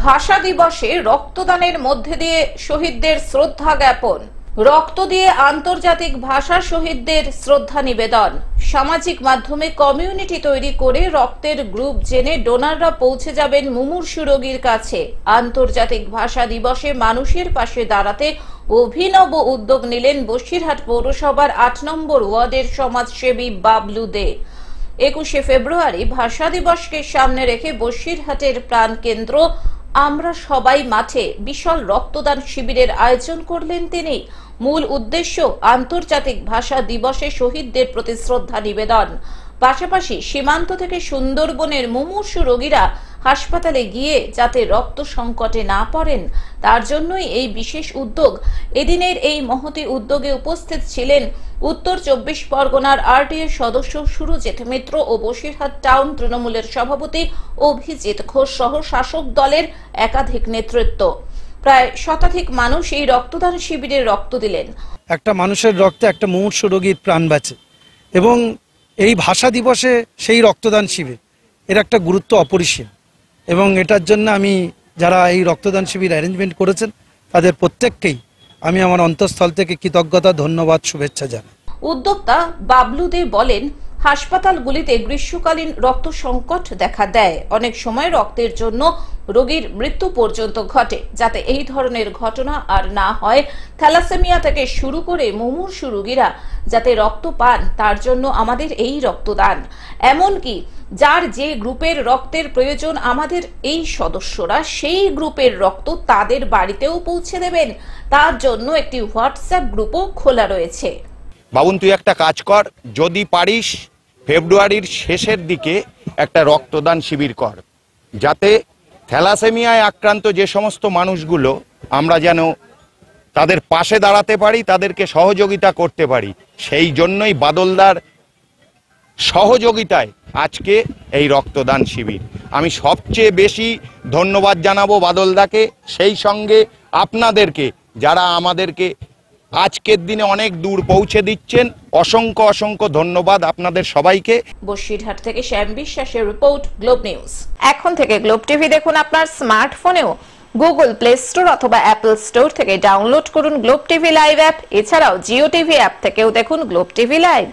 ভাষা দিবসে রক্তদানের মধ্যে দিয়ে শহীদদের শ্রদ্ধা জ্ঞাপন। রক্ত দিয়ে আন্তর্জাতিক ভাষা শহীদদের শ্রদ্ধা নিবেদন। সামাজিক মাধ্যমে কমিউনিটি তৈরি করে রক্তের গ্রুপ জেনে ডোনাররা পৌঁছে যাবেন মুমূর্ষু রোগীর কাছে। আন্তর্জাতিক ভাষা দিবসে মানুষের পাশে দাঁড়াতে অভিনব উদ্যোগ নিলেন বসিরহাট পৌরসভার ৮ নম্বর ওয়ার্ডের সমাজসেবী বাবলু দে। ২১শে ফেব্রুয়ারি ভাষা দিবসকে সামনে রেখে বসিরহাটের প্রাণকেন্দ্র আমরা সবাই মাঠে বিশাল রক্তদান শিবিরের আয়োজন করলেন তিনি। মূল উদ্দেশ্য আন্তর্জাতিক ভাষা দিবসে শহীদদের প্রতি শ্রদ্ধা নিবেদন। পাশাপাশি সীমান্ত থেকে সুন্দরবনের মুমূর্ষু রোগীরা হাসপাতালে গিয়ে যাতে রক্ত সংকটে না পড়েন তার জন্যই এই বিশেষ উদ্যোগ। এদিনের এই মহতি উদ্যোগে উপস্থিত ছিলেন উত্তর ২৪ পরগনার আরটিএ সদস্য সুরজিৎ মিত্র ও বসিরহাট টাউন তৃণমূলের সভাপতি অভিজিৎ ঘোষ সহ শাসক দলের একাধিক নেতৃত্ব। প্রায় শতাধিক মানুষ এই রক্তদান শিবিরে রক্ত দিলেন। একটা মানুষের রক্তে একটা মুমূর্ষু রোগীর প্রাণ বাঁচে এবং এই ভাষা দিবসে সেই রক্তদান শিবির এর একটা গুরুত্ব অপরিসীম এবং এটার জন্য আমি যারা এই রক্তদান শিবির অ্যারেঞ্জমেন্ট করেছেন তাদের প্রত্যেককেই আমি আমার অন্তঃস্থল থেকে কৃতজ্ঞতা, ধন্যবাদ, শুভেচ্ছা জানাই। উদ্যোক্তা বাবলু দে বলেন, হাসপাতালগুলিতে গ্রীষ্মকালীন রক্ত সংকট দেখা দেয়। অনেক সময় রক্তের জন্য রোগীর মৃত্যু পর্যন্ত ঘটে। যাতে এই ধরনের ঘটনা আর না হয়, থ্যালাসেমিয়া থেকে শুরু করে মুমূর্ষু রোগীরা যাতে রক্ত পান তার জন্য আমাদের এই রক্তদান। এমনকি যার যে গ্রুপের রক্তের প্রয়োজন আমাদের এই সদস্যরা সেই গ্রুপের রক্ত তাদের বাড়িতেও পৌঁছে দেবেন। তার জন্য একটি হোয়াটসঅ্যাপ গ্রুপও খোলা রয়েছে। বাবুন, তুই একটা কাজ কর, যদি পারিস ফেব্রুয়ারির শেষের দিকে একটা রক্তদান শিবির কর, যাতে থ্যালাসেমিয়ায় আক্রান্ত যে সমস্ত মানুষগুলো আমরা যেন তাদের পাশে দাঁড়াতে পারি, তাদেরকে সহযোগিতা করতে পারি। সেই জন্যই বাদলদার সহযোগিতায় আজকে এই রক্তদান শিবির। আমি সবচেয়ে বেশি ধন্যবাদ জানাবো বাদলদাকে, সেই সঙ্গে আপনাদেরকে যারা আমাদেরকে আজকের দিনে অনেক দূর পৌঁছে দিচ্ছেন। অসংখ্য অসংখ্য ধন্যবাদ আপনাদের সবাইকে। বসিরহাট থেকে শ্যাম বিশ্বাসের রিপোর্ট, গ্লোব নিউজ। এখন থেকে গ্লোব টিভি দেখুন আপনার স্মার্টফোনেও। গুগল প্লে স্টোর অথবা অ্যাপল স্টোর থেকে ডাউনলোড করুন গ্লোব টিভি লাইভ অ্যাপ। এছাড়াও জিও টিভি অ্যাপ থেকেও দেখুন গ্লোব টিভি লাইভ।